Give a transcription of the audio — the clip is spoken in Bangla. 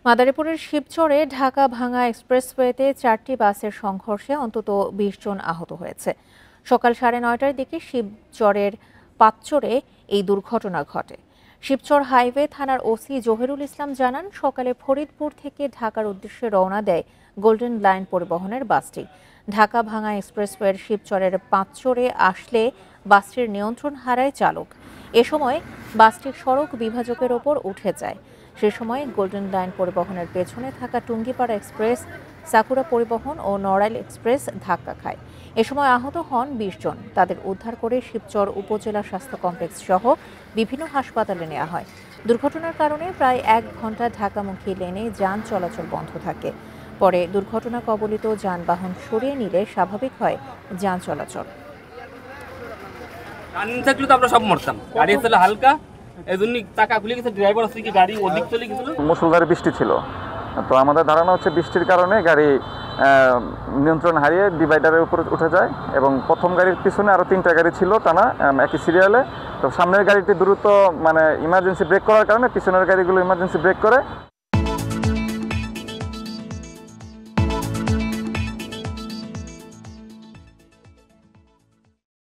মাদারীপুরের শিবচরে ঢাকা-ভাঙ্গা এক্সপ্রেসওয়েতে ৪টি বাসের সংঘর্ষে অন্তত ২০ জন আহত হয়েছে। সকাল ৯:৩০টার দিকে শিবচরের পাঁচচরে এই দুর্ঘটনা ঘটে। শিবচর হাইওয়ে থানার ওসি জহিরুল ইসলাম জানান, সকালে ফরিদপুর থেকে ঢাকার উদ্দেশ্যে রওনা দেয় গোল্ডেন লাইন পরিবহনের বাসটি। ঢাকা-ভাঙ্গা এক্সপ্রেসওয়ের শিবচরের পাঁচচরে আসলে বাসটির নিয়ন্ত্রণ হারায় চালক। এ সময় বাসটি সড়ক বিভাজকের ওপর উঠে যায়। সে সময় গোল্ডেন লাইন পরিবহনের পেছনে থাকা টুঙ্গিপাড়া এক্সপ্রেস, সাকুরা পরিবহন ও নড়াইল এক্সপ্রেস ধাক্কা খায়। এ সময় আহত হন ২০ জন। তাদের উদ্ধার করে শিবচর উপজেলা স্বাস্থ্য কমপ্লেক্স সহ বিভিন্ন হাসপাতালে নেওয়া হয়। দুর্ঘটনার কারণে প্রায় ১ ঘণ্টা ঢাকামুখী লেনে যান চলাচল বন্ধ থাকে। পরে দুর্ঘটনা কবলিত যানবাহন সরিয়ে নিলে স্বাভাবিক হয় যান চলাচল। থাকলে তো আমরা সব মরতাম। গাড়ি আসলে হালকা, এজন্যই চাকা খুলে গেছে, ড্রাইভার আছে কি গাড়ি ওদিক চলে গেছিল। মুষলধারে বৃষ্টি ছিল, তো আমাদের ধারণা হচ্ছে বৃষ্টির কারণে গাড়ি নিয়ন্ত্রণ হারিয়ে ডিভাইডারের উপর উঠে যায় এবং প্রথম গাড়ির পিছনে আরও 3টা গাড়ি ছিল টানা একই সিরিয়ালে। তো সামনের গাড়িটি দ্রুত ইমার্জেন্সি ব্রেক করার কারণে পিছনের গাড়িগুলো ইমার্জেন্সি ব্রেক করে